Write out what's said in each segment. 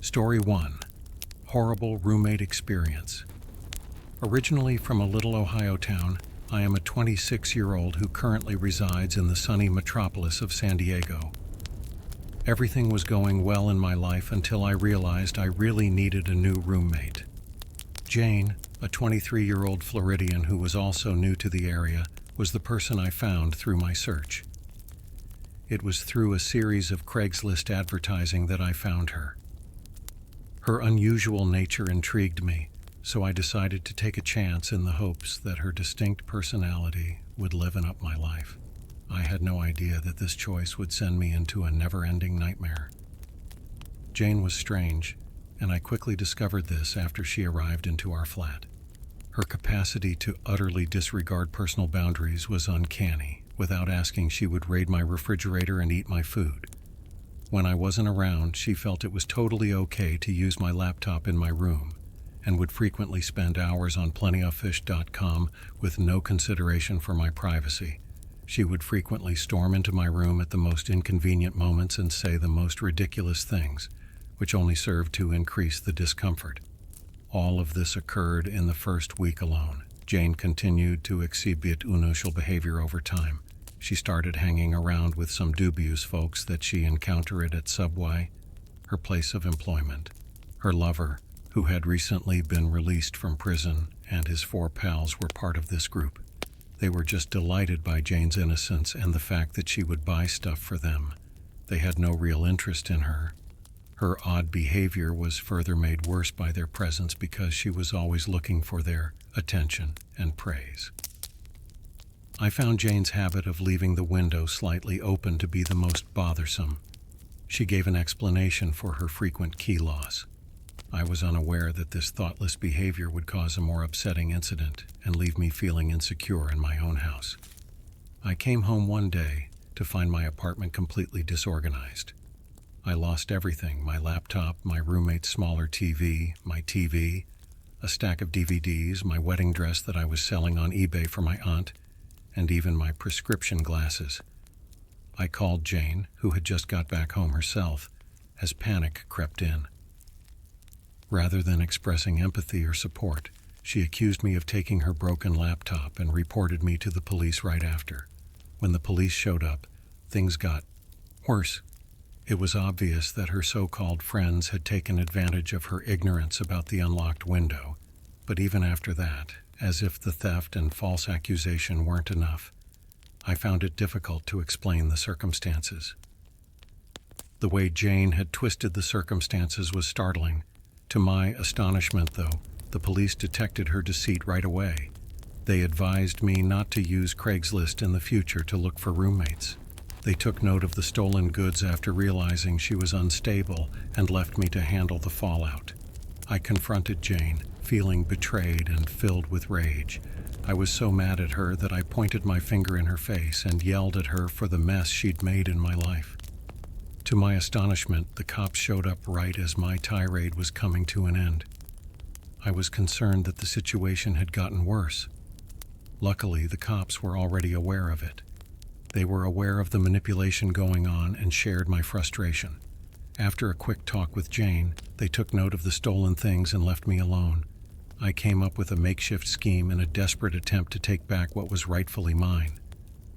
Story 1. Horrible Roommate Experience. Originally from a little Ohio town, I am a 26-year-old who currently resides in the sunny metropolis of San Diego. Everything was going well in my life until I realized I really needed a new roommate. Jane, a 23-year-old Floridian who was also new to the area, was the person I found through my search. It was through a series of Craigslist advertising that I found her. Her unusual nature intrigued me, so I decided to take a chance in the hopes that her distinct personality would liven up my life. I had no idea that this choice would send me into a never-ending nightmare. Jane was strange, and I quickly discovered this after she arrived into our flat. Her capacity to utterly disregard personal boundaries was uncanny. Without asking, she would raid my refrigerator and eat my food. When I wasn't around, she felt it was totally okay to use my laptop in my room, and would frequently spend hours on plentyoffish.com with no consideration for my privacy. She would frequently storm into my room at the most inconvenient moments and say the most ridiculous things, which only served to increase the discomfort. All of this occurred in the first week alone. Jane continued to exhibit unusual behavior over time. She started hanging around with some dubious folks that she encountered at Subway, her place of employment. Her lover, who had recently been released from prison, and his 4 pals were part of this group. They were just delighted by Jane's innocence and the fact that she would buy stuff for them. They had no real interest in her. Her odd behavior was further made worse by their presence because she was always looking for their attention and praise. I found Jane's habit of leaving the window slightly open to be the most bothersome. She gave an explanation for her frequent key loss. I was unaware that this thoughtless behavior would cause a more upsetting incident and leave me feeling insecure in my own house. I came home one day to find my apartment completely disorganized. I lost everything: my laptop, my roommate's smaller TV, my TV, a stack of DVDs, my wedding dress that I was selling on eBay for my aunt, and even my prescription glasses. I called Jane, who had just got back home herself, as panic crept in. Rather than expressing empathy or support, she accused me of taking her broken laptop and reported me to the police right after. When the police showed up, things got worse. It was obvious that her so-called friends had taken advantage of her ignorance about the unlocked window, but even after that, as if the theft and false accusation weren't enough, I found it difficult to explain the circumstances. The way Jane had twisted the circumstances was startling. To my astonishment, though, the police detected her deceit right away. They advised me not to use Craigslist in the future to look for roommates. They took note of the stolen goods after realizing she was unstable and left me to handle the fallout. I confronted Jane, feeling betrayed and filled with rage. I was so mad at her that I pointed my finger in her face and yelled at her for the mess she'd made in my life. To my astonishment, the cops showed up right as my tirade was coming to an end. I was concerned that the situation had gotten worse. Luckily, the cops were already aware of it. They were aware of the manipulation going on and shared my frustration. After a quick talk with Jane, they took note of the stolen things and left me alone. I came up with a makeshift scheme in a desperate attempt to take back what was rightfully mine.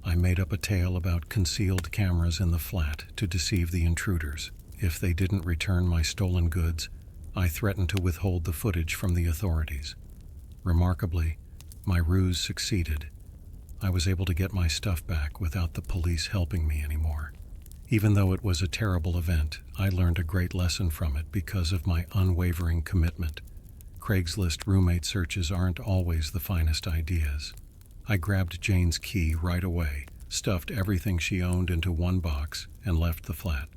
I made up a tale about concealed cameras in the flat to deceive the intruders. If they didn't return my stolen goods, I threatened to withhold the footage from the authorities. Remarkably, my ruse succeeded. I was able to get my stuff back without the police helping me anymore. Even though it was a terrible event, I learned a great lesson from it because of my unwavering commitment. Craigslist roommate searches aren't always the finest ideas. I grabbed Jane's key right away, stuffed everything she owned into one box, and left the flat.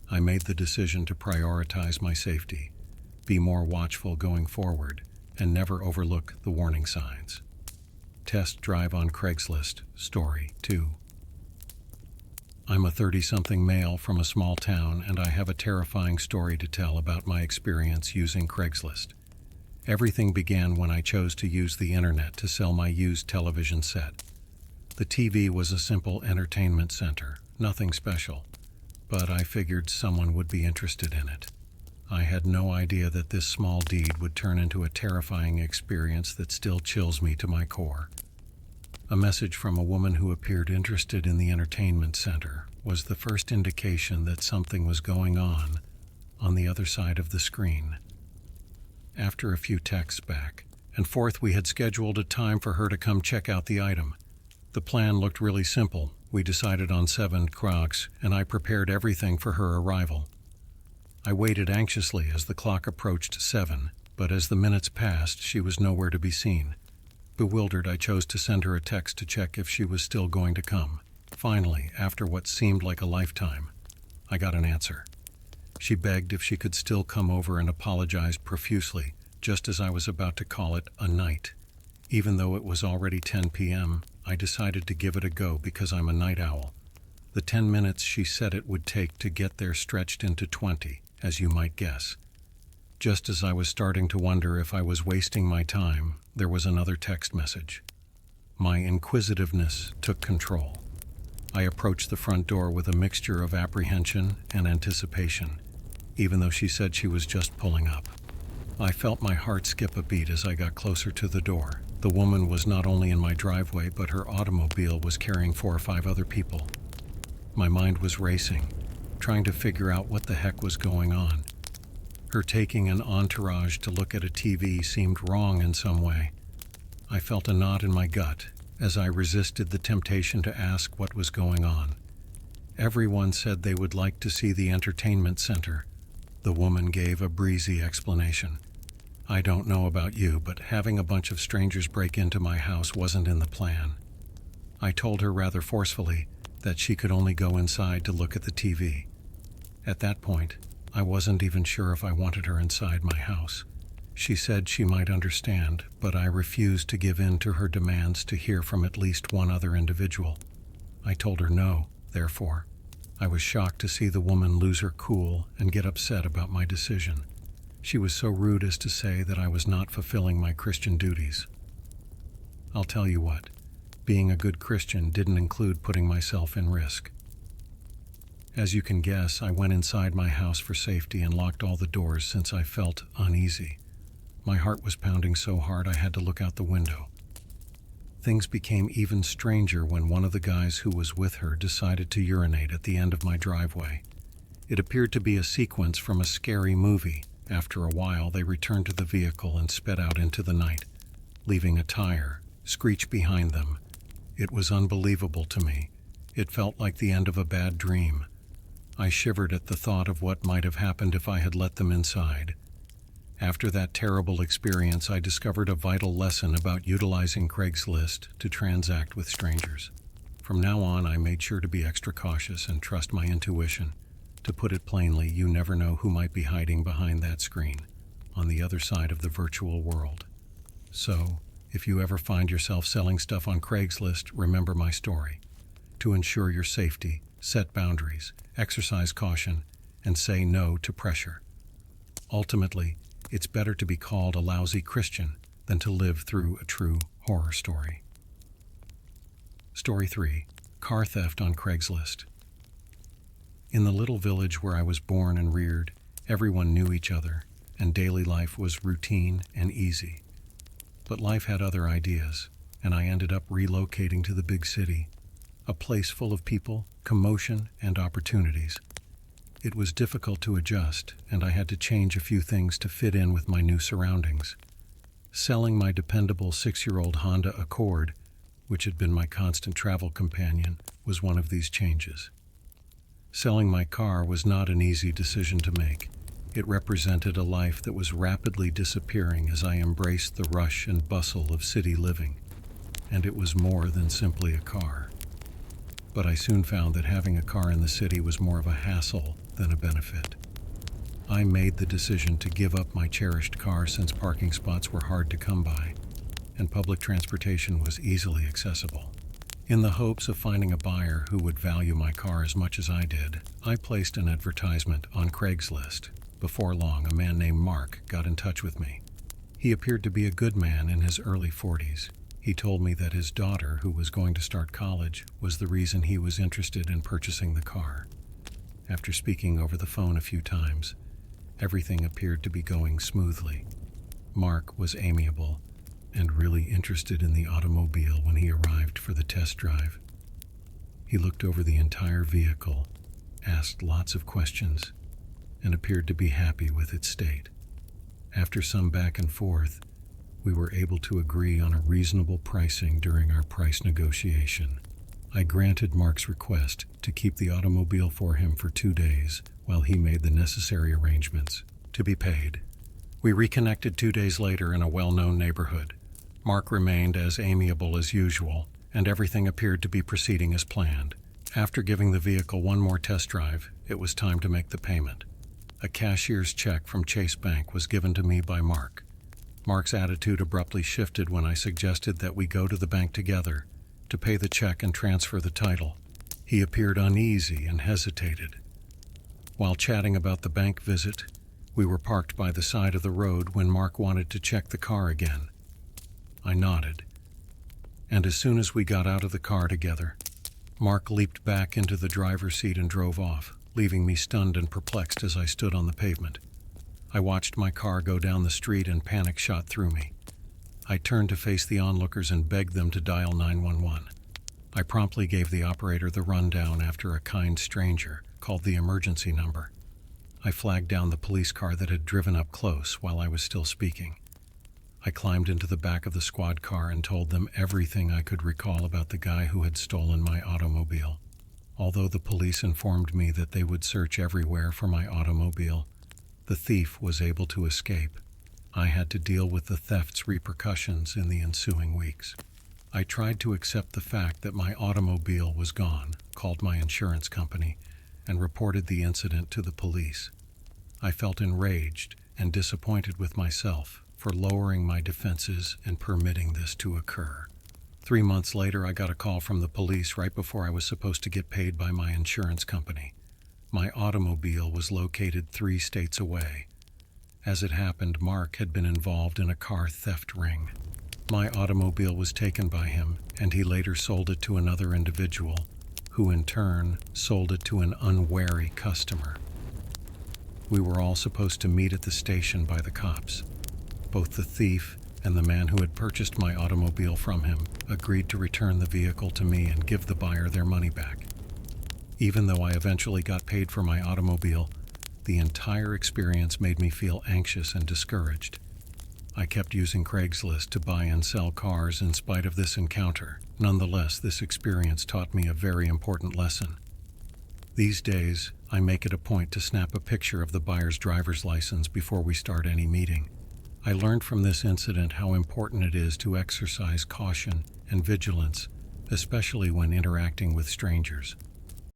I made the decision to prioritize my safety, be more watchful going forward, and never overlook the warning signs. Test drive on Craigslist, Story 2. I'm a 30-something male from a small town, and I have a terrifying story to tell about my experience using Craigslist. Everything began when I chose to use the internet to sell my used television set. The TV was a simple entertainment center, nothing special, but I figured someone would be interested in it. I had no idea that this small deed would turn into a terrifying experience that still chills me to my core. A message from a woman who appeared interested in the entertainment center was the first indication that something was going on the other side of the screen. After a few texts back and forth, we had scheduled a time for her to come check out the item. The plan looked really simple. We decided on 7 Crocs, and I prepared everything for her arrival. I waited anxiously as the clock approached 7, but as the minutes passed, she was nowhere to be seen. Bewildered, I chose to send her a text to check if she was still going to come. Finally, after what seemed like a lifetime, I got an answer. She begged if she could still come over and apologized profusely, just as I was about to call it a night. Even though it was already 10 p.m., I decided to give it a go because I'm a night owl. The 10 minutes she said it would take to get there stretched into 20, as you might guess. Just as I was starting to wonder if I was wasting my time, there was another text message. My inquisitiveness took control. I approached the front door with a mixture of apprehension and anticipation, even though she said she was just pulling up. I felt my heart skip a beat as I got closer to the door. The woman was not only in my driveway, but her automobile was carrying 4 or 5 other people. My mind was racing, trying to figure out what the heck was going on. Her taking an entourage to look at a TV seemed wrong in some way. I felt a knot in my gut as I resisted the temptation to ask what was going on. Everyone said they would like to see the entertainment center. The woman gave a breezy explanation. I don't know about you, but having a bunch of strangers break into my house wasn't in the plan. I told her rather forcefully that she could only go inside to look at the TV. At that point, I wasn't even sure if I wanted her inside my house. She said she might understand, but I refused to give in to her demands to hear from at least one other individual. I told her no, therefore. I was shocked to see the woman lose her cool and get upset about my decision. She was so rude as to say that I was not fulfilling my Christian duties. I'll tell you what, being a good Christian didn't include putting myself in risk. As you can guess, I went inside my house for safety and locked all the doors since I felt uneasy. My heart was pounding so hard I had to look out the window. Things became even stranger when one of the guys who was with her decided to urinate at the end of my driveway. It appeared to be a sequence from a scary movie. After a while, they returned to the vehicle and sped out into the night, leaving a tire screech behind them. It was unbelievable to me. It felt like the end of a bad dream. I shivered at the thought of what might have happened if I had let them inside. After that terrible experience, I discovered a vital lesson about utilizing Craigslist to transact with strangers. From now on, I made sure to be extra cautious and trust my intuition. To put it plainly, you never know who might be hiding behind that screen, on the other side of the virtual world. So, if you ever find yourself selling stuff on Craigslist, remember my story. To ensure your safety, set boundaries, exercise caution, and say no to pressure. Ultimately, it's better to be called a lousy Christian than to live through a true horror story. Story 3. Car theft on Craigslist. In the little village where I was born and reared, everyone knew each other, and daily life was routine and easy. But life had other ideas, and I ended up relocating to the big city, a place full of people, commotion, and opportunities. It was difficult to adjust, and I had to change a few things to fit in with my new surroundings. Selling my dependable 6-year-old Honda Accord, which had been my constant travel companion, was one of these changes. Selling my car was not an easy decision to make. It represented a life that was rapidly disappearing as I embraced the rush and bustle of city living. And it was more than simply a car. But I soon found that having a car in the city was more of a hassle than a benefit. I made the decision to give up my cherished car since parking spots were hard to come by, and public transportation was easily accessible. In the hopes of finding a buyer who would value my car as much as I did, I placed an advertisement on Craigslist. Before long, a man named Mark got in touch with me. He appeared to be a good man in his early 40s. He told me that his daughter, who was going to start college, was the reason he was interested in purchasing the car. After speaking over the phone a few times, Everything appeared to be going smoothly. Mark was amiable and really interested in the automobile when he arrived for the test drive. He looked over the entire vehicle, asked lots of questions, and appeared to be happy with its state. After some back and forth, we were able to agree on a reasonable pricing during our price negotiation. I granted Mark's request to keep the automobile for him for 2 days while he made the necessary arrangements to be paid. We reconnected 2 days later in a well-known neighborhood. Mark remained as amiable as usual, and everything appeared to be proceeding as planned. After giving the vehicle one more test drive, it was time to make the payment. A cashier's check from Chase Bank was given to me by Mark. Mark's attitude abruptly shifted when I suggested that we go to the bank together to pay the check and transfer the title. He appeared uneasy and hesitated. While chatting about the bank visit, we were parked by the side of the road when Mark wanted to check the car again. I nodded, and as soon as we got out of the car together, Mark leaped back into the driver's seat and drove off, leaving me stunned and perplexed as I stood on the pavement. I watched my car go down the street and panic shot through me. I turned to face the onlookers and begged them to dial 911. I promptly gave the operator the rundown after a kind stranger called the emergency number. I flagged down the police car that had driven up close while I was still speaking. I climbed into the back of the squad car and told them everything I could recall about the guy who had stolen my automobile. Although the police informed me that they would search everywhere for my automobile, the thief was able to escape. I had to deal with the theft's repercussions in the ensuing weeks. I tried to accept the fact that my automobile was gone, called my insurance company, and reported the incident to the police. I felt enraged and disappointed with myself for lowering my defenses and permitting this to occur. 3 months later, I got a call from the police right before I was supposed to get paid by my insurance company. My automobile was located 3 states away. As it happened, Mark had been involved in a car theft ring. My automobile was taken by him, and he later sold it to another individual, who in turn sold it to an unwary customer. We were all supposed to meet at the station by the cops. Both the thief and the man who had purchased my automobile from him agreed to return the vehicle to me and give the buyer their money back. Even though I eventually got paid for my automobile, the entire experience made me feel anxious and discouraged. I kept using Craigslist to buy and sell cars in spite of this encounter. Nonetheless, this experience taught me a very important lesson. These days, I make it a point to snap a picture of the buyer's driver's license before we start any meeting. I learned from this incident how important it is to exercise caution and vigilance, especially when interacting with strangers.